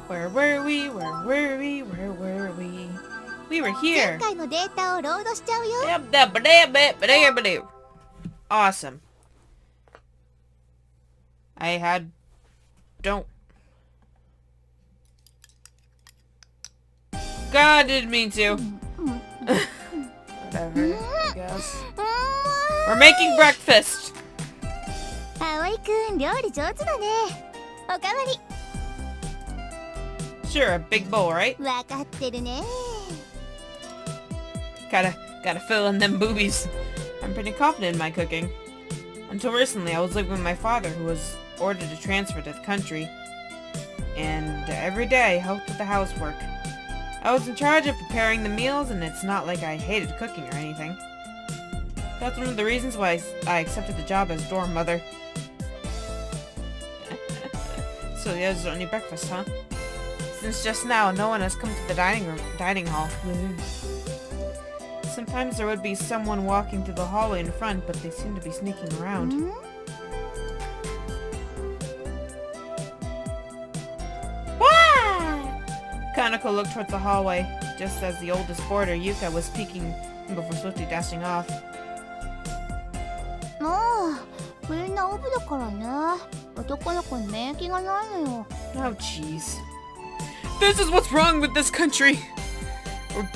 Where were we? Where were we? Where were we? We were here. Awesome. I had... Don't... God, didn't mean to. Whatever, I guess. We're making breakfast. Sure, a big bowl, right? Gotta fill in them boobies. I'm pretty confident in my cooking. Until recently, I was living with my father, who was ordered to transfer to the country. And every day, I helped with the housework. I was in charge of preparing the meals, and it's not like I hated cooking or anything. That's one of the reasons why I accepted the job as dorm mother. So there's only breakfast, huh? Since just now, no one has come to the dining hall. Sometimes there would be someone walking through the hallway in front, but they seem to be sneaking around. Kanako looked towards the hallway, just as the oldest boarder, Yuka, was peeking before swiftly dashing off. Oh, jeez. This is what's wrong with this country! Or,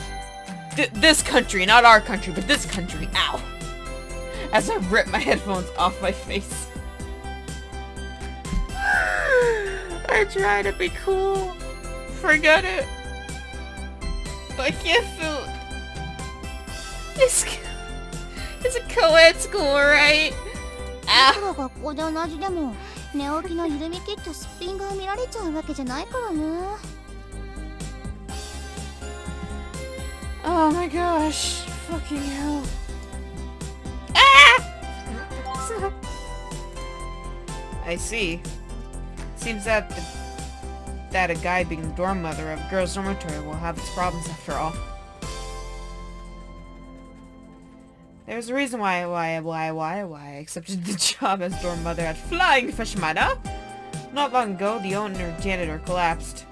this country, not our country, but this country. Ow! As I rip my headphones off my face. I try to be cool. Forget it. I can't feel it. It's a co-ed school, right? Ow. Oh my gosh. Fucking hell. Ah! I see. Seems that a guy being the dorm mother of a girls' dormitory will have its problems after all. There's a reason why I accepted the job as dorm mother at Flying Fish Manor. Not long ago, the owner janitor collapsed.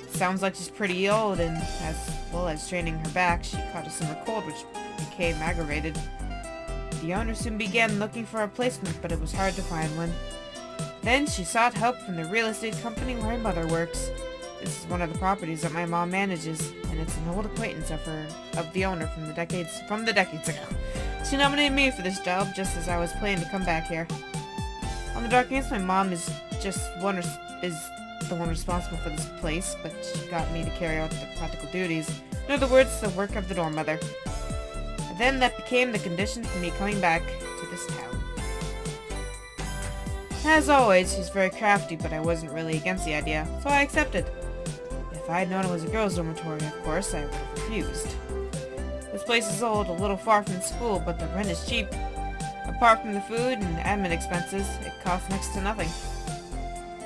Sounds like she's pretty old, and as well as straining her back, she caught a summer cold, which became aggravated. The owner soon began looking for a replacement, but it was hard to find one. Then she sought help from the real estate company where her mother works. This is one of the properties that my mom manages, and it's an old acquaintance of the owner from the decades ago. She nominated me for this job just as I was planning to come back here. On the documents, my mom is the one responsible for this place, but she got me to carry out the practical duties. In other words, the work of the dorm mother. And then that became the condition for me coming back to this town. As always, she's very crafty, but I wasn't really against the idea, so I accepted. If I had known it was a girls' dormitory, of course, I would have refused. This place is old, a little far from the school, but the rent is cheap. Apart from the food and admin expenses, it costs next to nothing.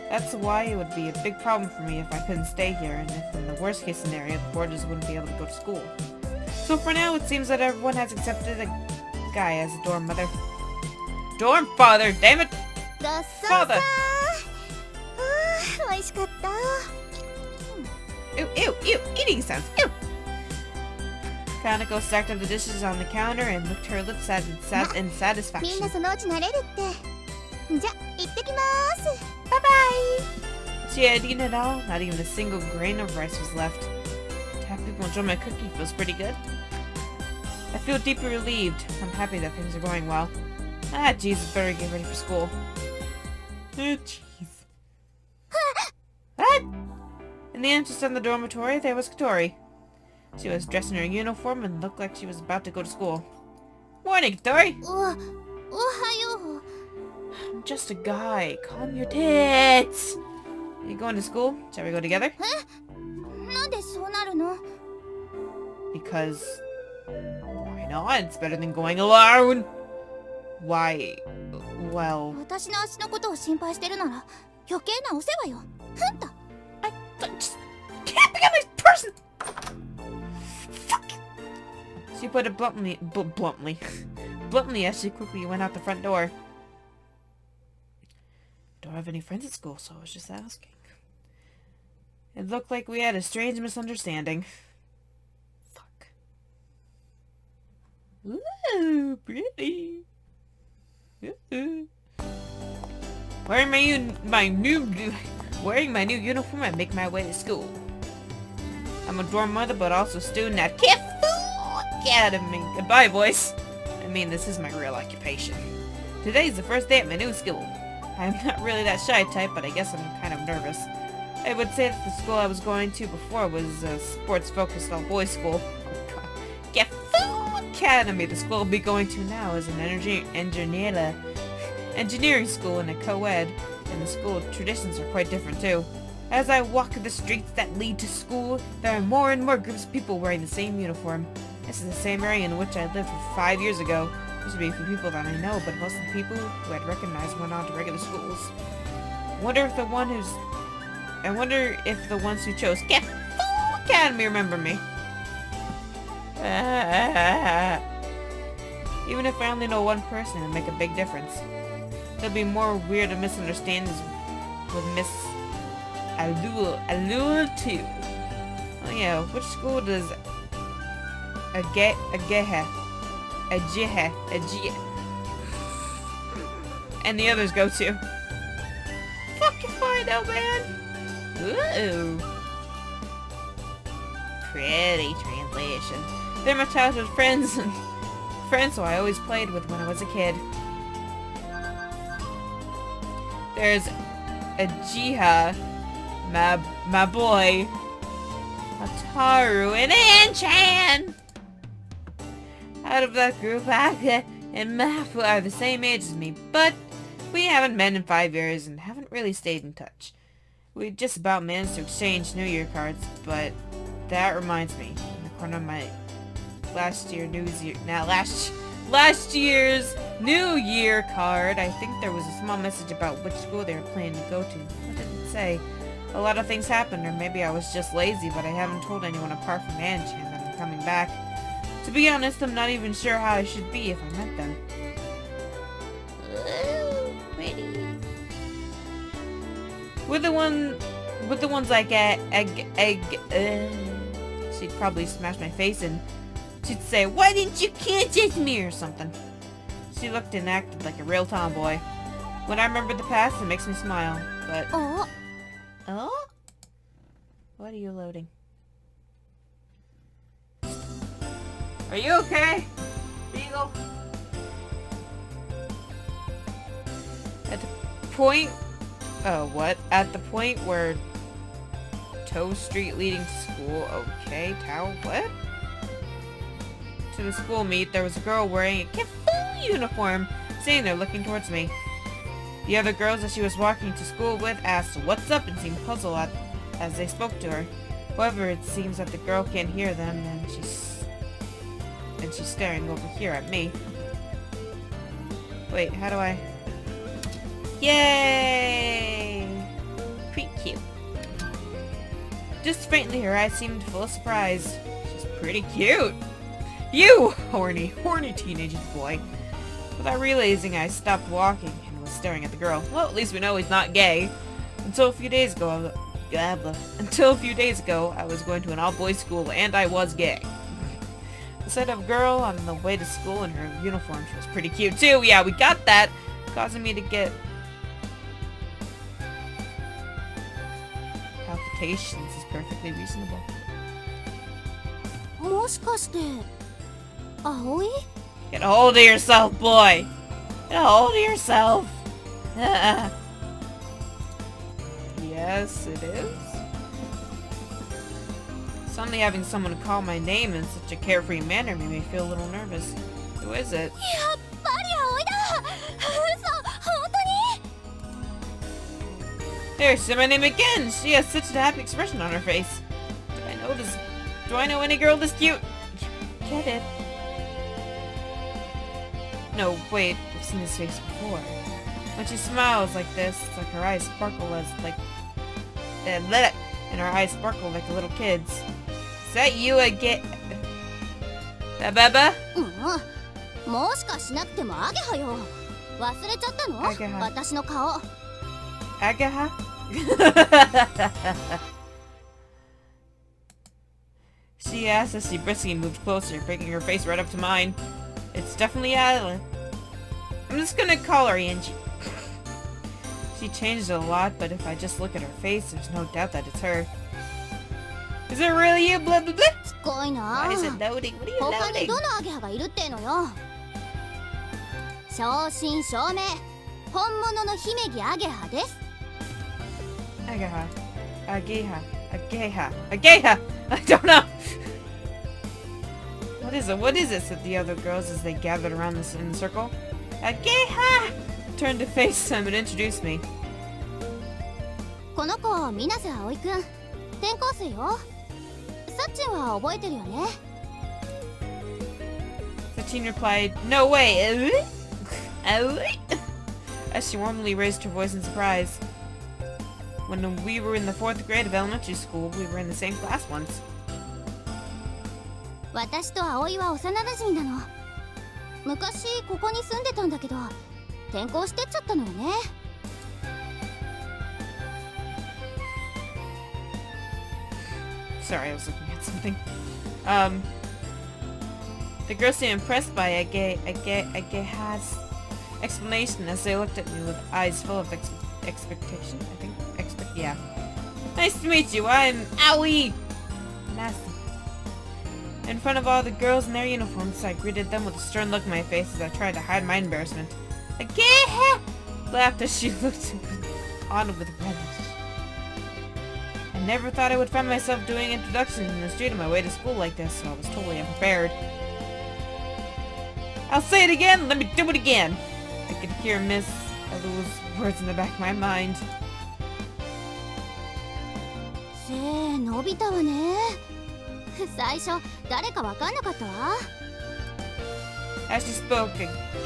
That's why it would be a big problem for me if I couldn't stay here, and if in the worst case scenario, the boarders wouldn't be able to go to school. So for now, it seems that everyone has accepted a guy as a dorm mother. Dorm father, damn it! Father! Ew, ew, ew, eating sounds, ew! Kanako stacked up the dishes on the counter and licked her lips in satisfaction. Bye-bye! She had eaten it all, not even a single grain of rice was left. To have people enjoy my cooking feels pretty good. I feel deeply relieved. I'm happy that things are going well. Ah, jeez, better get ready for school. Jeez. What? In the entrance of the dormitory, there was Katori. She was dressed in her uniform and looked like she was about to go to school. Morning, Katori! I'm just a guy. Calm your tits! Are you going to school? Shall we go together? Because... why not? It's better than going alone! Why... well... I just can't be on this person! Fuck! She put it bluntly as she quickly went out the front door. Don't have any friends at school, so I was just asking. It looked like we had a strange misunderstanding. Fuck. Ooh, pretty. Ooh. Wearing my new uniform, I make my way to school. I'm a dorm mother, but also student at Kifu Academy. Goodbye, boys. I mean, this is my real occupation. Today's the first day at my new school. I'm not really that shy type, but I guess I'm kind of nervous. I would say that the school I was going to before was a sports-focused all-boys school. Oh god. Kifu Academy. The school I'll be going to now is an engineering school and a co-ed, and the school traditions are quite different too. As I walk the streets that lead to school, there are more and more groups of people wearing the same uniform. This is the same area in which I lived 5 years ago. Used to be for people that I know, but most of the people who I'd recognized went on to regular schools. I wonder if the ones who chose Kifu Academy remember me. Even if I only know one person, it'll make a big difference. There'll be more weird and misunderstandings with Miss Alul too. Oh yeah, which school does Ageha and the others go to? Fuck if I know, man. Ooh. Pretty translation. They're my childhood friends who I always played with when I was a kid. There's Ajiha, my boy, Ataru, and Anchan! Out of that group, Aga and Mafu are the same age as me, but we haven't met in 5 years and haven't really stayed in touch. We just about managed to exchange New Year cards, but that reminds me, in the corner of my last year's New Year card, I think there was a small message about which school they were planning to go to. What did it say? A lot of things happened, or maybe I was just lazy, but I haven't told anyone apart from Anchan that I'm coming back. To be honest, I'm not even sure how I should be if I met them. Ooh, pretty. With the ones like she'd probably smash my face and she'd say, "Why didn't you kiss me?" or something. She looked and acted like a real tomboy. When I remember the past, it makes me smile, but... Oh? What are you loading? Are you okay, Beagle? At the point... Oh, what? At the point where... Toe Street leading to school. Okay, Tao, what? To the school meet, there was a girl wearing a Kifu uniform, sitting there looking towards me. The other girls that she was walking to school with asked what's up and seemed puzzled as they spoke to her. However, it seems that the girl can't hear them, and she's staring over here at me. Wait, how do I... Yay! Pretty cute. Just faintly, her eyes seemed full of surprise. She's pretty cute. You horny teenage boy. Without realizing, I stopped walking and was staring at the girl. Well, at least we know he's not gay. Until a few days ago, I was going to an all-boys school, and I was gay. The sight of a girl on the way to school in her uniform, she was pretty cute too. Yeah, we got that, causing me to get palpitations is perfectly reasonable. もしかして、葵? Get a hold of yourself, boy! Get a hold of yourself! Yes, it is. Suddenly having someone call my name in such a carefree manner made me feel a little nervous. Who is it? やっぱり葵だ! 嘘、本当に? There, say my name again! She has such a happy expression on her face. Do I know any girl this cute? Get it? No, wait, I've seen this face before. When she smiles like this, it's like her eyes sparkle as like... and her eyes sparkle like a little kid's. Is that you again? Baba? もしかしなくてもアゲハよ。忘れちゃったの？私の顔。Agaha? She asked as she briskly moved closer, bringing her face right up to mine. It's definitely Adeline. I'm just gonna call her Angie. She changed a lot, but if I just look at her face, there's no doubt that it's her. Is it really you? Blah blah blah. すごいな Why is it loading? What are you 他に loading? どのアゲハがいるってのよ。正真正銘本物の姫木アゲハです。 Agaha. Ageha. Ageha. Ageha! I don't know! What is it? What is it? Said the other girls as they gathered around in the circle. Ageha! Turned to face them and introduced me. この子水瀬葵くん転校生よ。サッチンは覚えてるよね。 Satine replied, No way! As she warmly raised her voice in surprise. When we were in the 4th grade of elementary school, we were in the same class once. 私と葵は幼馴染なの。昔ここに住んでたんだけど転校してっちゃったのよね。 Sorry, I was looking at something. The girls seemed impressed by Ageha's explanation as they looked at me with eyes full of expectation. I think. Yeah. Nice to meet you. I'm Aoi. Nasty. In front of all the girls in their uniforms, I greeted them with a stern look in my face as I tried to hide my embarrassment. Ageha! Laughed as she looked on with relish. I never thought I would find myself doing introductions in the street on my way to school like this, so I was totally unprepared. I'll say it again, let me do it again! I could hear Miss Alu's words in the back of my mind. 伸びたわね。最初誰かわかんなかったわ。 As she spoke,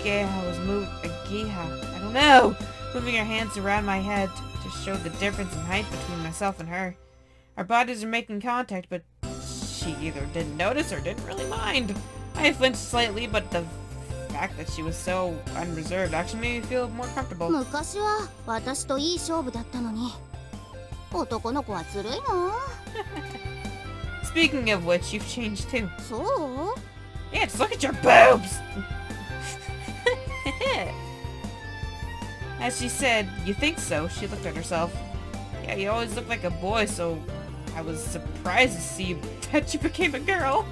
Ageha was I don't know, moving her hands around my head to show the difference in height between myself and her. Our bodies were making contact, but she either didn't notice or didn't really mind. I flinched slightly, but the fact that she was so unreserved actually made me feel more comfortable. 昔は私といい勝負だったのに。男の子はずるいな。 Speaking of which, you've changed too. そう？ Yeah, just look at your boobs! As she said, you think so? She looked at herself. Yeah, you always look like a boy, so I was surprised to see that you became a girl.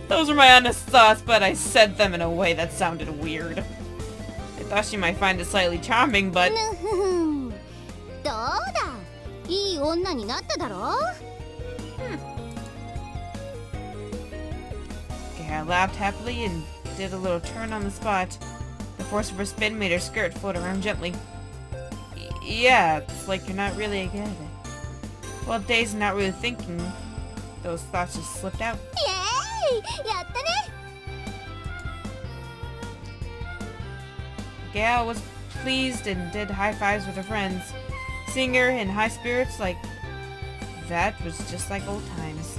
Those were my honest thoughts, but I said them in a way that sounded weird. I thought she might find it slightly charming, but... どうだいい女になっただろ Okay, I laughed happily and did a little turn on the spot. The force of her spin made her skirt float around gently. Yeah, it's like you're not really a kid. Well, dazed and not really thinking, those thoughts just slipped out. イエーイやったね Gail was pleased and did high fives with her friends. Seeing her in high spirits like that was just like old times.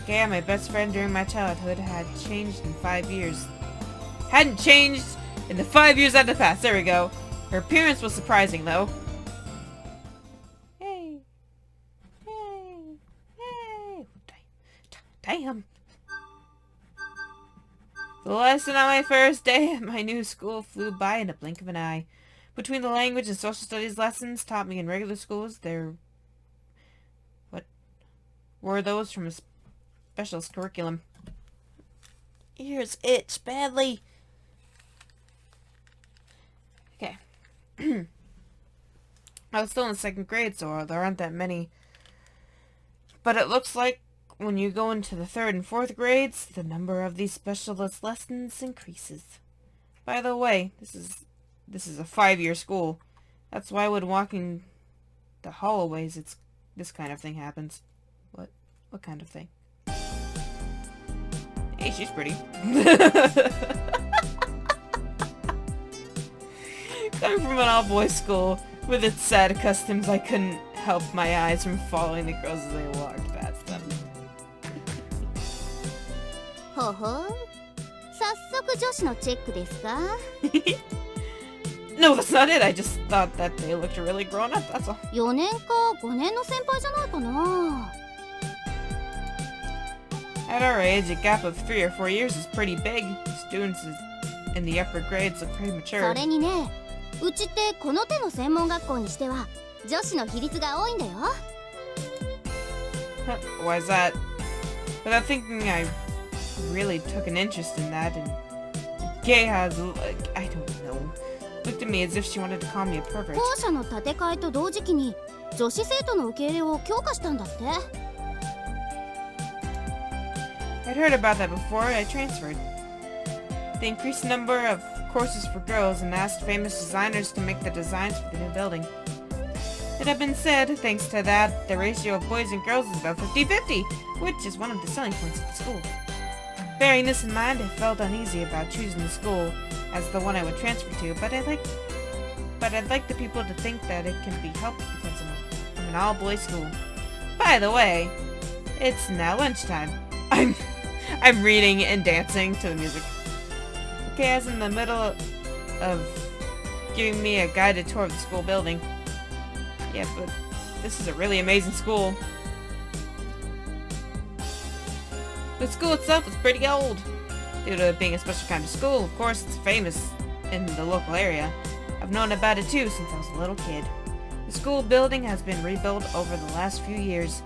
Gail, my best friend during my childhood, had changed in 5 years. Hadn't changed in the 5 years that had passed. There we go. Her appearance was surprising, though. Hey. Hey. Hey. Damn. The lesson on my first day at my new school flew by in a blink of an eye. Between the language and social studies lessons taught me in regular schools, there... What? Were those from a specialist curriculum. Ears itch badly. Okay. I was still in 2nd grade, so there aren't that many. But it looks like when you go into the 3rd and 4th grades, the number of these specialist lessons increases. By the way, this is a 5-year school. That's why when walking the hallways, this kind of thing happens. What kind of thing? Hey, she's pretty. Coming from an all-boys school with its sad customs, I couldn't help my eyes from following the girls as they walked past them. ほほん早速女子のチェックですか No, that's not it. I just thought that they looked really grown up, that's all. 4年か5年の先輩じゃないかな At our age, a gap of 3 or 4 years is pretty big. Students in the upper grades look pretty そ mature. れにね、うちってこの手の専門学校にしては女子の比率が多いんだよ。 Why is that? Without thinking, I really took an interest in that, and Geiha's, I don't know, looked at me as if she wanted to call me a pervert. 校舎の建て替えと同時期に女子生徒の受け入れを強化したんだって。 I'd heard about that before I transferred. They increased the number of courses for girls and asked famous designers to make the designs for the new building. It had been said, thanks to that, the ratio of boys and girls is about 50-50, which is one of the selling points of the school. Bearing this in mind, I felt uneasy about choosing the school as the one I would transfer to, but I'd like the people to think that it can be helped because I'm an all-boys school. By the way, it's now lunchtime. I'm reading and dancing to the music. Okay, I was in the middle of giving me a guided tour of the school building. Yeah, but this is a really amazing school. The school itself is pretty old. Due to it being a special kind of school, of course, it's famous in the local area. I've known about it too since I was a little kid. The school building has been rebuilt over the last few years,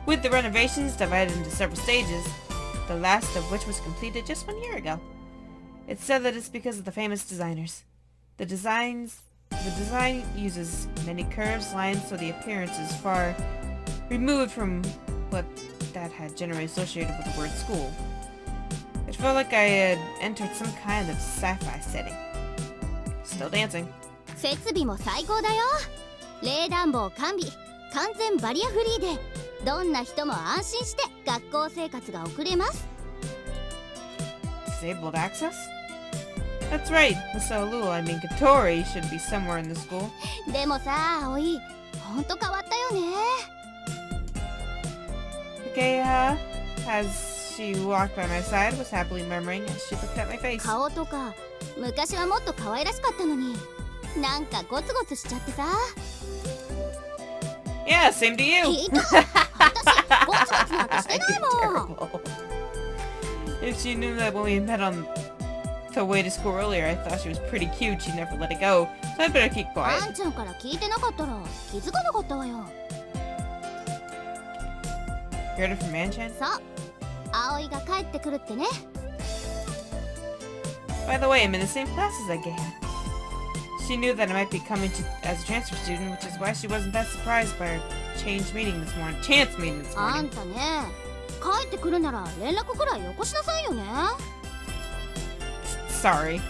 with the renovations divided into several stages, the last of which was completed just 1 year ago. It's said that it's because of the famous designers. The design uses many curves, lines, so the appearance is far removed from what that had generally associated with the word school. It felt like I had entered some kind of sci-fi setting. Still dancing. 設備も最高だよ。冷暖房完備、完全バリアフリーで、どんな人も安心して学校生活が送れます。 Disabled access? That's right, Miss Alul, I mean Katori should be somewhere in the school. でもさ、葵、ほんと変わったよね。 Geiha, as she walked by my side, was happily murmuring as she looked at my face. 顔とか昔はもっと可愛らしかったのに、なんかゴツゴツしちゃってさ。 Yeah, same to you. ひどい。私ゴツゴツなんかしてないもん。 If she knew that when we met on the way to school earlier, I thought she was pretty cute. She'd never let it go, so I'd better keep あ quiet. んちゃんから聞いてなかったら気づかなかったわよ。 You heard it from Manchan? そう、葵が帰ってくるってね。 By the way, I'm in the same class as Geiha. She knew that I might be coming as a transfer student, which is why she wasn't that surprised by our chance meeting this morning. あんたね、帰ってくるなら連絡くらいよこしなさいよね。 Sorry.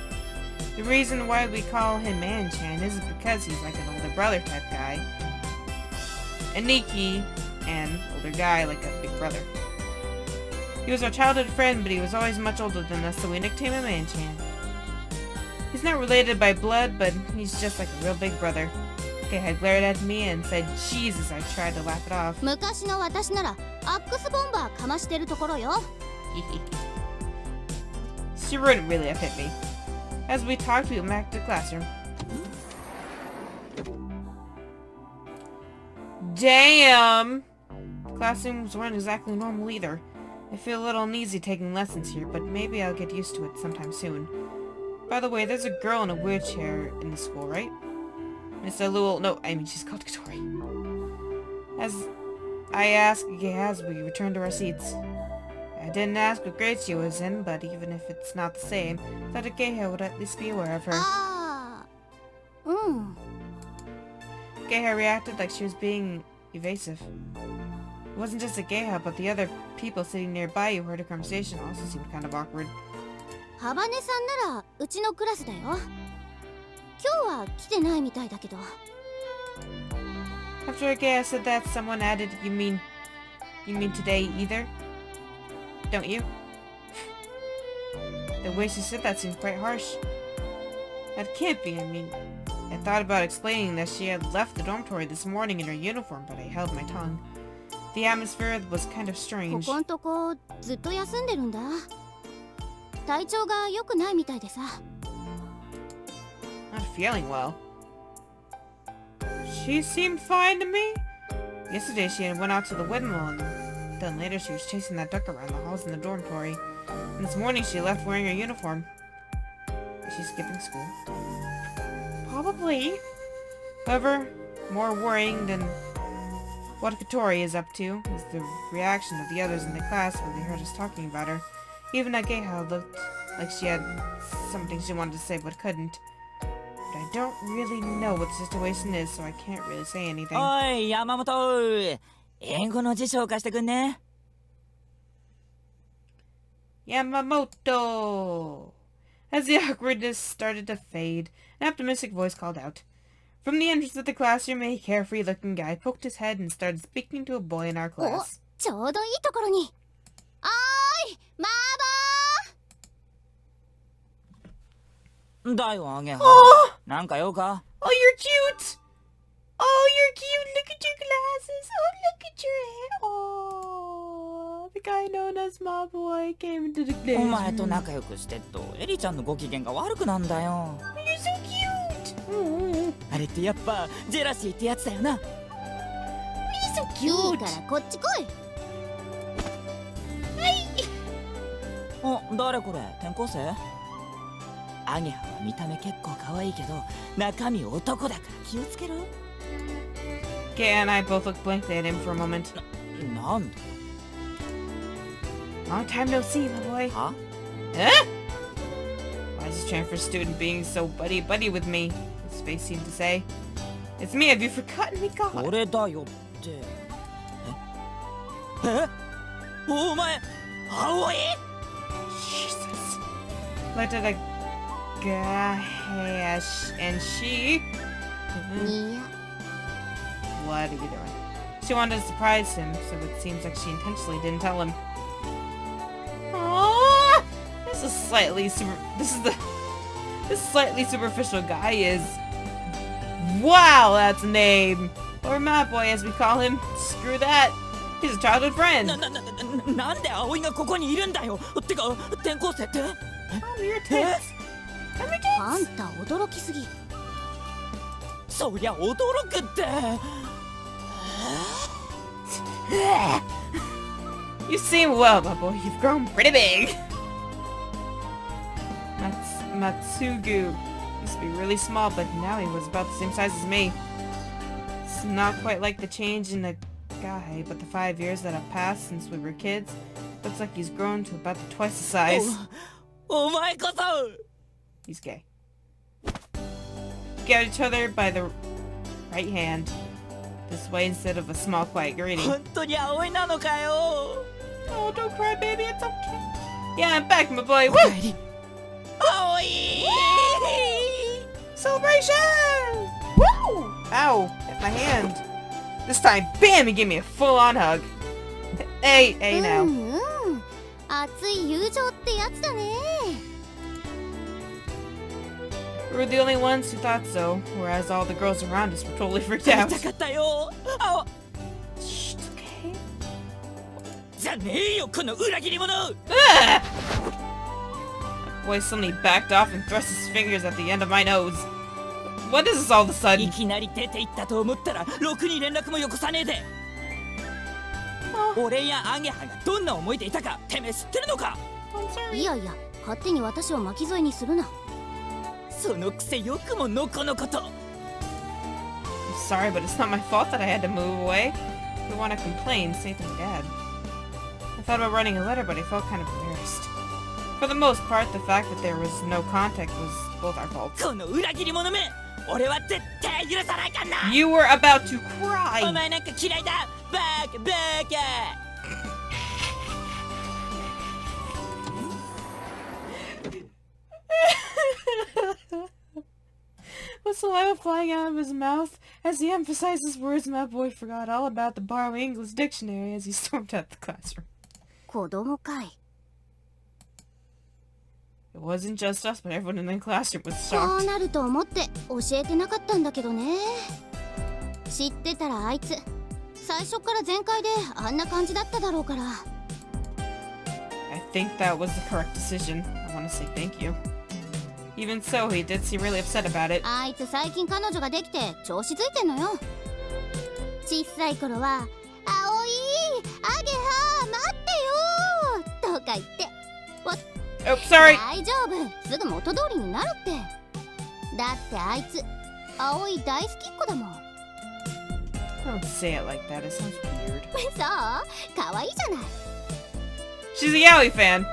The reason why we call him Manchan isn't because he's like an older brother type guy. Aniki, an older guy like a big brother. He was our childhood friend, but he was always much older than us, so we nicknamed him Manchan. He's not related by blood, but he's just like a real big brother. Geiha glared at me and said, Jesus, I tried to laugh it off. 昔の私ならアックスボンバーかましてるところよ。 She wouldn't really have hit me. As we talked, we went back to the classroom. Damn! Classrooms weren't exactly normal either. I feel a little uneasy taking lessons here, but maybe I'll get used to it sometime soon. By the way, there's a girl in a wheelchair in the school, right? Miss Alul, no, I mean she's called Katori. As I asked Geiha as we returned to our seats. I didn't ask what grade she was in, but even if it's not the same, I thought Geiha would at least be aware of her. ああ、うん。 Geiha reacted like she was being evasive. It wasn't just Geiha, but the other people sitting nearby who heard her conversation also seemed kind of awkward. ハバネさんならうちのクラスだよ。今日は来てないみたいだけど。 After Geiha said that, someone added, You mean today either? Don't you? The way she said that seemed quite harsh. That can't be, I mean... I thought about explaining that she had left the dormitory this morning in her uniform, but I held my tongue. The atmosphere was kind of こ strange. こんとこずっと休んでるんだ。体調が良くないみたいでさ。 Not feeling well. She seemed fine to me. Yesterday she had went out to the windmill and Then later she was chasing that duck around the halls in the dormitory. And this morning she left wearing her uniform. Is she skipping school? Probably. However, more worrying than what Katori is up to is the reaction of the others in the class when they heard us talking about her. Even Ageha looked like she had something she wanted to say but couldn't. But I don't really know what the situation is, so I can't really say anything. おい、山本。英語の辞書を貸してくんね。Yamamoto! As the awkwardness started to fade, an optimistic voice called out. From the entrance of the classroom, a carefree-looking guy poked his head and started speaking to a boy in our class. ちょうどいいところに。おーい、マーボー。だよ、アゲハ。なんか用か？ Oh, you're cute! Oh, you're cute! Look at your glasses! Oh, look at your hair! Oh, the guy known as Maboy came into the お前 classroom. と仲良くしてっとエリちゃんのご機嫌が悪くなんだよ。 You're so cute! Oh, あれってやっぱジェラシーってやつだよな。 he's so いい cute! からこっち来い。お、誰これ？転校生？アゲハは見た目結構可愛いけど中身男だから気をつけろ。 Kay and I both looked blankly at him for a moment. なんだよ。 Long time no see, my boy. は？ Huh? Why is this transfer student being so buddy-buddy with me? His face seemed to say. It's me, have you forgotten me, God? 俺だよって。え？お前、葵？ Jesus. Looked at a guy and she... にや。 What are you doing? She wanted to surprise him, so it seems like she intentionally didn't tell him. Aww! This slightly superficial guy is... Wow, that's a name! Or Mad Boy as we call him. Screw that. He's a childhood friend. なんで葵がここにいるんだよ。てか転校生って？ Oh, your tits. Oh, your あ tits. んた驚きすぎ。そりゃ驚くって。 You seem well, my boy. You've grown pretty big. Matsugu used to be really small, but now he was about the same size as me. It's not quite like the change in the guy, but the 5 years that have passed since we were kids, looks like he's grown to about twice the size. お前こそ。 He's gay. Get each other by the right hand. This way instead of a small quiet greeting. 本当に葵なのかよ。 Oh, don't cry, baby. It's okay. Yeah, I'm back, my boy. Woo! 葵。 Celebration! Woo! Ow! Hit my hand. This time, bam! He gave me a full-on hug. Hey, う now. んうん。熱い友情ってやつだね。 We were the only ones who thought so, whereas all the girls around us were totally freaked 会い out. たかったよ。あ、 Shh, it's okay. じゃねえよこの裏切り者。 Ah! Boy suddenly backed off and thrust his fingers at the end of my nose. What is this all of a い sudden? きなり出て行ったと思ったらろくに連絡もよこさねえで。 Oh, 俺やアゲハがどんな思いでいたかてめえ知ってるのか？ I'm sorry. いやいや、勝手に私を巻き添えにするな。そのくせよくものこのこと。 I'm sorry, but it's not my fault that I had to move away. If you want to complain, say it to my dad. I thought about writing a letter, but I felt kind of embarrassed. For the most part, the fact that there was no contact was both our faults. この裏切り者め。俺は絶対許さないかんな。 You were about to お cry! 前なんか嫌いだ。バカバカ。 With saliva flying out of his mouth, as he emphasized his words, my boy forgot all about the borrowing English dictionary as he stormed out the classroom. 子供かい。 It wasn't just us, but everyone in the classroom was こう shocked. なると思って教えてなかったんだけどね。知ってたらあいつ最初から全開であんな感じだっただろうから。 I think that was the correct decision. I want to say thank you. Even so, he did seem really upset about it. あいつ最近彼女ができて調子づいてんのよ。小さい頃は「あおいアゲハ Oh, sorry. 大丈夫、すぐ元通りになるって。だってあいつ葵大好きっ子だもん。 Don't say it like that. It sounds weird. そう可愛いじゃない。 She's a Yaoi fan.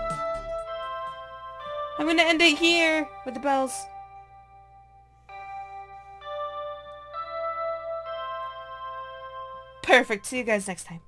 I'm gonna end it here with the bells. Perfect. See you guys next time.